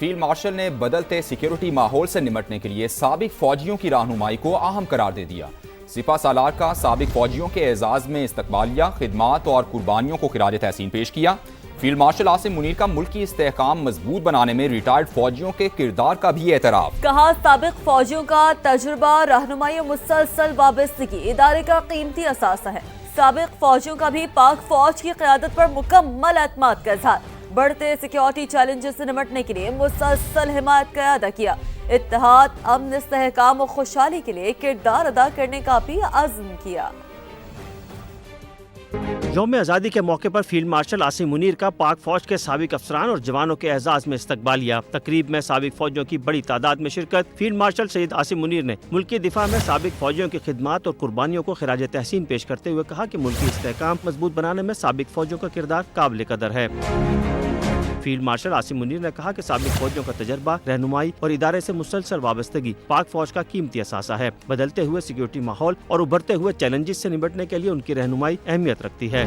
Field marshal نے بدلتے security ماحول سے نمٹنے کے لیے سابق فوجیوں کی رہنمائی کو اہم قرار دے دیا۔ سپہ سالار کا سابق فوجیوں کے اعزاز میں استقبالیہ، خدمات اور قربانیوں کو خراج تحسین پیش کیا۔ فیلڈ مارشل عاصم منیر کا ملکی استحکام مضبوط بنانے میں ریٹائرڈ فوجیوں کے کردار کا بھی اعتراف۔ کہا سابق فوجیوں کا تجربہ، رہنمائی اور مسلسل وابستگی ادارے کا قیمتی اثاثہ ہے۔ سابق فوجیوں کا بھی پاک فوج کی قیادت پر مکمل اعتماد کا اظہار۔ بڑھتے سیکیورٹی چیلنجز سے نمٹنے کے لیے مسلسل حمایت کا اعادہ کیا۔ اتحاد، امن، استحکام اور خوشحالی کے لیے کردار ادا کرنے کا بھی عزم کیا۔ یوم آزادی کے موقع پر فیلڈ مارشل عاصم منیر کا پاک فوج کے سابق افسران اور جوانوں کے اعزاز میں استقبالیہ۔ تقریب میں سابق فوجیوں کی بڑی تعداد میں شرکت۔ فیلڈ مارشل سید عاصم منیر نے ملکی دفاع میں سابق فوجیوں کی خدمات اور قربانیوں کو خراج تحسین پیش کرتے ہوئے کہا کہ ملکی استحکام مضبوط بنانے میں سابق فوجیوں کا کردار قابل قدر ہے۔ فیلڈ مارشل عاصم منیر نے کہا کہ سابق فوجیوں کا تجربہ، رہنمائی اور ادارے سے مسلسل وابستگی پاک فوج کا قیمتی اثاثہ ہے۔ بدلتے ہوئے سیکیورٹی ماحول اور ابھرتے ہوئے چیلنجز سے نمٹنے کے لیے ان کی رہنمائی اہمیت رکھتی ہے۔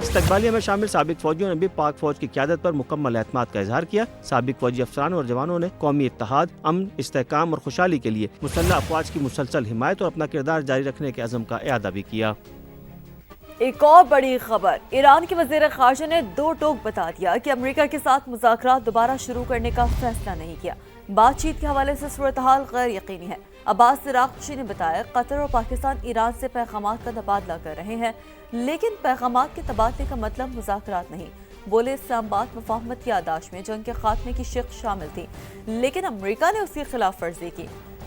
استقبالیہ میں شامل سابق فوجیوں نے بھی پاک فوج کی قیادت پر مکمل اعتماد کا اظہار کیا۔ سابق فوجی افسران اور جوانوں نے قومی اتحاد، امن، استحکام اور خوشحالی کے لیے مسلح افواج کی مسلسل حمایت اور اپنا کردار جاری رکھنے کے عزم کا اعادہ بھی کیا۔ ایک اور بڑی خبر، ایران کے وزیر خارجہ نے دو ٹوک بتا دیا کہ امریکہ کے ساتھ مذاکرات دوبارہ شروع کرنے کا فیصلہ نہیں کیا۔ بات چیت کے حوالے سے صورتحال غیر یقینی ہے۔ عباس عراقچی نے بتایا قطر اور پاکستان ایران سے پیغامات کا تبادلہ کر رہے ہیں، لیکن پیغامات کے تبادلے کا مطلب مذاکرات نہیں۔ بولے اسلام آباد مفاہمت کی یادداشت میں جنگ کے خاتمے کی شق شامل تھی، لیکن امریکہ نے اس کی خلاف ورزی کی۔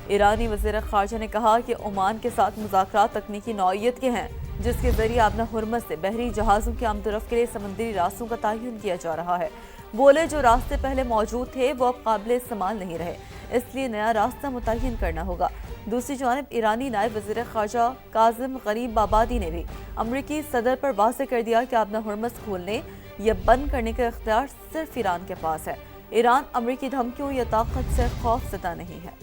ایرانی وزیر خارجہ نے کہا کہ عمان کے ساتھ مذاکرات تکنیکی نوعیت کے ہیں، جس کے ذریعے آبنہ ہرمز سے بحری جہازوں کی آمد و رفت کے لیے سمندری راستوں کا تعین کیا جا رہا ہے۔ بولے جو راستے پہلے موجود تھے وہ اب قابل استعمال نہیں رہے، اس لیے نیا راستہ متعین کرنا ہوگا۔ دوسری جانب ایرانی نائب وزیر خارجہ کاظم غریب آبادی نے بھی امریکی صدر پر واضح کر دیا کہ آبنہ ہرمز کھولنے یا بند کرنے کا اختیار صرف ایران کے پاس ہے۔ ایران امریکی دھمکیوں یا طاقت سے خوف زدہ نہیں ہے۔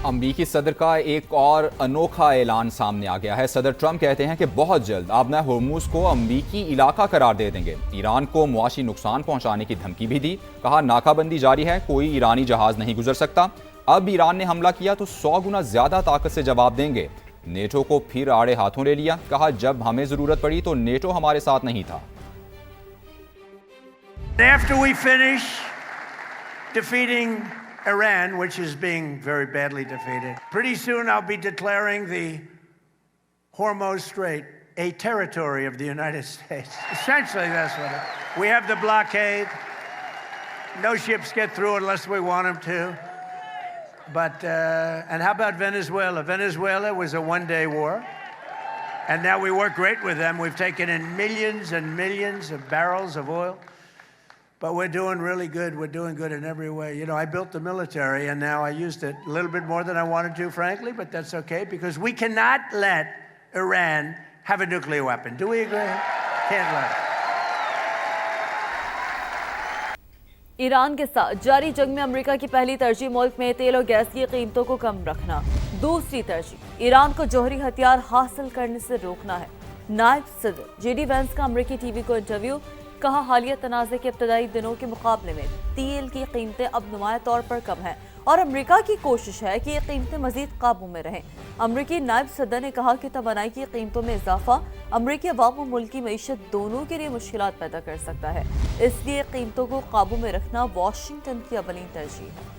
امریکی صدر کا ایک اور انوکھا اعلان سامنے آ گیا ہے۔ صدر ٹرمپ کہتے ہیں کہ بہت جلد آبنہ ہرمز کو امریکی علاقہ قرار دے دیں گے۔ ایران کو معاشی نقصان پہنچانے کی دھمکی بھی دی۔ کہا ناکہ بندی جاری ہے، کوئی ایرانی جہاز نہیں گزر سکتا۔ اب ایران نے حملہ کیا تو 100 گنا زیادہ طاقت سے جواب دیں گے۔ نیٹو کو پھر آڑے ہاتھوں لے لیا۔ کہا جب ہمیں ضرورت پڑی تو نیٹو ہمارے ساتھ نہیں تھا۔ After we finish defeating Iran, which is being very badly defeated, pretty soon I'll be declaring the Hormuz Strait a territory of the United States. Essentially, that's what it is. We have the blockade. No ships get through unless we want them to. But, and how about Venezuela? Venezuela was a one-day war. And now we work great with them. We've taken in millions and millions of barrels of oil. But we're doing really good. We're doing good in every way. You know, I built the military, and now I used it a little bit more than I wanted to, frankly, but that's okay, because we cannot let Iran have a nuclear weapon. Do we agree? Can't let it. Iran کے ساتھ جاری جنگ میں امریکہ کی پہلی ترجیح ملک میں تیل اور گیس کی قیمتوں کو کم رکھنا۔ دوسری ترجیح ایران کو جوہری ہتھیار حاصل کرنے سے روکنا ہے۔ نائب صدر جے ڈی وینس کا امریکی ٹی وی کو انٹرویو۔ کہا حالیہ تنازع کے ابتدائی دنوں کے مقابلے میں تیل کی قیمتیں اب نمایاں طور پر کم ہیں اور امریکہ کی کوشش ہے کہ یہ قیمتیں مزید قابو میں رہیں۔ امریکی نائب صدر نے کہا کہ توانائی کی قیمتوں میں اضافہ امریکی عوام و ملکی معیشت دونوں کے لیے مشکلات پیدا کر سکتا ہے، اس لیے قیمتوں کو قابو میں رکھنا واشنگٹن کی اولین ترجیح ہے۔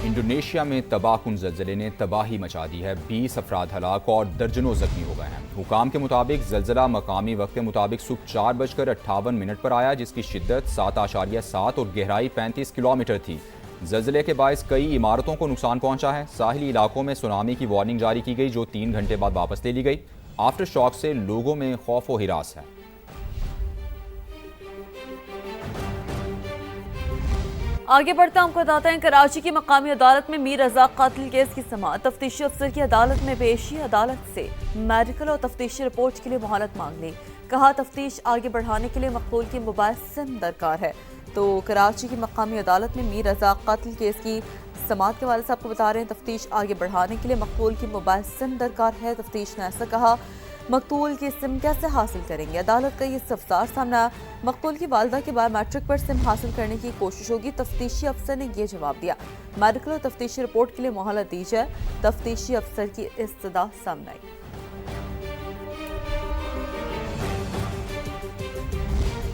انڈونیشیا میں تباہ کن زلزلے نے تباہی مچا دی ہے۔ 20 افراد ہلاک اور درجنوں زخمی ہو گئے ہیں۔ حکام کے مطابق زلزلہ مقامی وقت کے مطابق صبح 4:58 پر آیا، جس کی شدت 7.7 اور گہرائی 35 کلومیٹر تھی۔ زلزلے کے باعث کئی عمارتوں کو نقصان پہنچا ہے۔ ساحلی علاقوں میں سونامی کی وارننگ جاری کی گئی، جو 3 گھنٹے بعد واپس لے لی گئی۔ آفٹر شاک سے لوگوں میں خوف و ہراس ہے۔ آگے بڑھتے ہم کو بتاتے ہیں کراچی کی مقامی عدالت میں میر رزاق قاتل کیس کی سماعت۔ تفتیشی افسر کی عدالت میں پیشی، عدالت سے میڈیکل اور تفتیشی رپورٹ کے لیے مہلت مانگ لی۔ کہا تفتیش آگے بڑھانے کے لیے مقتول کی موبائل سم درکار ہے۔ تو کراچی کی مقامی عدالت میں میر رزاق قاتل کیس کی سماعت کے والد صاحب کو بتا رہے ہیں تفتیش آگے بڑھانے کے لیے مقتول کی موبائل سم درکار ہے. تفتیش نے ایسا کہا. مقتول کی سم کیسے حاصل کریں گے؟ عدالت کا یہ استفسار سامنے آیا. مقتول کی والدہ کی بایو میٹرک پر سم حاصل کرنے کی کوشش ہوگی. تفتیشی افسر نے یہ جواب دیا. میڈیکل اور تفتیشی رپورٹ کے لیے مہلت دی جائے. تفتیشی افسر کی استدعا سامنے آئی.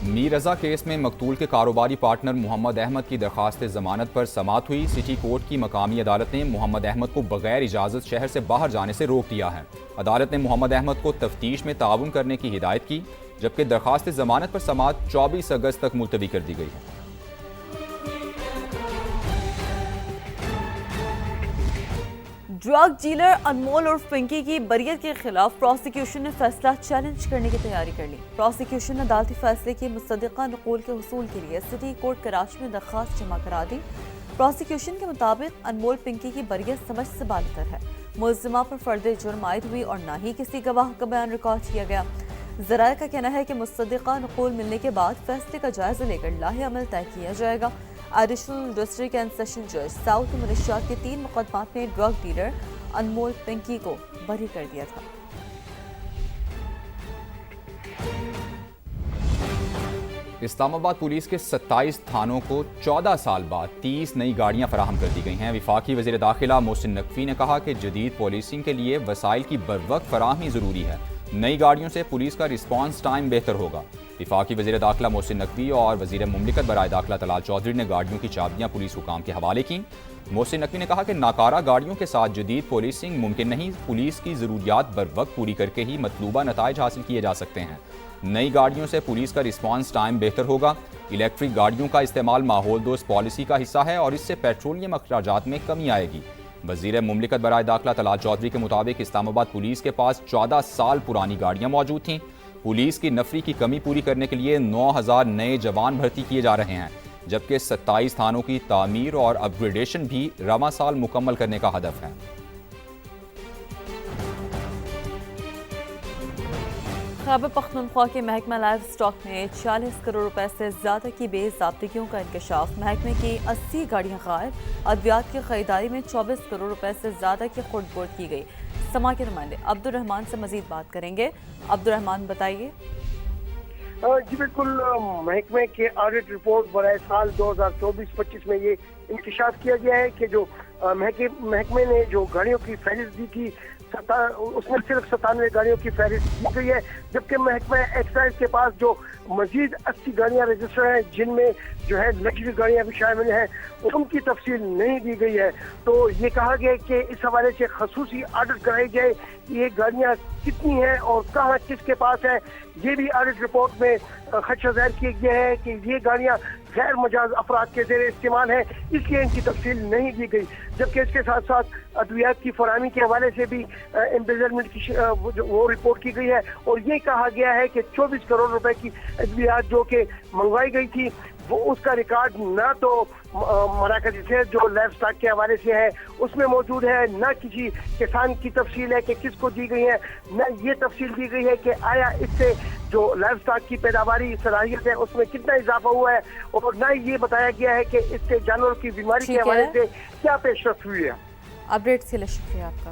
میر رضا کیس میں مقتول کے کاروباری پارٹنر محمد احمد کی درخواست ضمانت پر سماعت ہوئی. سٹی کورٹ کی مقامی عدالت نے محمد احمد کو بغیر اجازت شہر سے باہر جانے سے روک دیا ہے. عدالت نے محمد احمد کو تفتیش میں تعاون کرنے کی ہدایت کی، جبکہ درخواست ضمانت پر سماعت 24 اگست تک ملتوی کر دی گئی ہے. ڈرگ ڈیلر انمول اور پنکی کی بریت کے خلاف پروسیکیوشن نے فیصلہ چیلنج کرنے کی تیاری کر لی. پروسیکیوشن نے عدالتی فیصلے کی مصدقہ نقول کے حصول کے لیے سٹی کورٹ کراچی میں درخواست جمع کرا دی. پروسیکیوشن کے مطابق انمول پنکی کی بریت سمجھ سے بالاتر ہے. ملزمہ پر فرد جرم عائد ہوئی اور نہ ہی کسی گواہ کا بیان ریکارڈ کیا گیا. ذرائع کا کہنا ہے کہ مصدقہ نقول ملنے کے بعد فیصلے کا جائزہ لے کر لاہ عمل طے کیا جائے گا. ایڈیشنل ڈسٹرکٹ اینڈ سیشن جج ساؤتھ منشیات کے 3 مقدمات میں ڈرگ ڈیلر انمول پنکی کو بری کر دیا تھا. اسلام آباد پولیس کے 27 تھانوں کو 14 سال بعد 30 نئی گاڑیاں فراہم کر دی گئی ہیں. وفاقی وزیر داخلہ محسن نقوی نے کہا کہ جدید پولیسنگ کے لیے وسائل کی بروقت فراہمی ضروری ہے. نئی گاڑیوں سے پولیس کا رسپانس ٹائم بہتر ہوگا. وفاقی وزیر داخلہ محسن نقوی اور وزیر مملکت برائے داخلہ طلال چودھری نے گاڑیوں کی چابیاں پولیس حکام کے حوالے کیں. محسن نقوی نے کہا کہ ناکارہ گاڑیوں کے ساتھ جدید پولیسنگ ممکن نہیں. پولیس کی ضروریات بروقت پوری کر کے ہی مطلوبہ نتائج حاصل کیے جا سکتے ہیں. نئی گاڑیوں سے پولیس کا رسپانس ٹائم بہتر ہوگا. الیکٹرک گاڑیوں کا استعمال ماحول دوست پالیسی کا حصہ ہے اور اس سے پیٹرولیم اخراجات میں کمی آئے گی. وزیر مملکت برائے داخلہ طلال چودھری کے مطابق اسلام آباد پولیس کے پاس 14 سال پرانی گاڑیاں موجود تھیں. پولیس کی نفری کی کمی پوری کرنے کے لیے 9000 نئے جوان بھرتی کیے جا رہے ہیں، جبکہ 27 تھانوں کی تعمیر اور اپ گریڈیشن بھی رواں سال مکمل کرنے کا ہدف ہے. خیبر پختونخوا کے محکمہ لائف سٹاک میں 40 کروڑ روپے سے زیادہ کی بے ضابطگیوں کا انکشاف. محکمے کی 80 گاڑیاں غائب. ادویات کی خریداری میں 24 کروڑ روپے سے زیادہ کی خرد برد کی گئی. سما کے نمائندے عبد الرحمان سے مزید بات کریں گے. عبد الرحمان بتائیے. جی بالکل، محکمے کے آڈٹ رپورٹ برائے سال 2024-25 میں یہ انکشاف کیا گیا ہے کہ جو محکمے نے جو گاڑیوں کی فہرست دی تھی اس میں صرف 97 گاڑیوں کی فہرست دی گئی ہے، جبکہ محکمہ ایکسائز کے پاس جو مزید 80 گاڑیاں رجسٹر ہیں جن میں جو ہے لگژری گاڑیاں بھی شامل ہیں، ان کی تفصیل نہیں دی گئی ہے. تو یہ کہا گیا کہ اس حوالے سے خصوصی آڈٹ کرائی جائے کہ یہ گاڑیاں کتنی ہیں اور کہاں کس کے پاس ہیں. یہ بھی آڈٹ رپورٹ میں خدشہ ظاہر کیا گیا ہے کہ یہ گاڑیاں غیر مجاز افراد کے زیر استعمال ہیں، اس لیے ان کی تفصیل نہیں دی گئی. جبکہ اس کے ساتھ ساتھ ادویات کی فراہمی کے حوالے سے بھی امبیزلمنٹ کی وہ رپورٹ کی گئی ہے اور یہ کہا گیا ہے کہ 24 کروڑ روپے کی ادویات جو کہ منگوائی گئی تھی وہ اس کا ریکارڈ نہ تو مراکز صحت جو لائف سٹاک کے حوالے سے ہے اس میں موجود ہے، نہ کسی کسان کی تفصیل ہے کہ کس کو دی گئی ہے، نہ یہ تفصیل دی گئی ہے کہ آیا اس سے جو لائف سٹاک کی پیداواری صلاحیت ہے اس میں کتنا اضافہ ہوا ہے، اور نہ یہ بتایا گیا ہے کہ اس سے جانوروں کی بیماری کے حوالے سے کیا پیش رفت ہوئی ہے. اپڈیٹس کے لیے شکریہ آپ کا.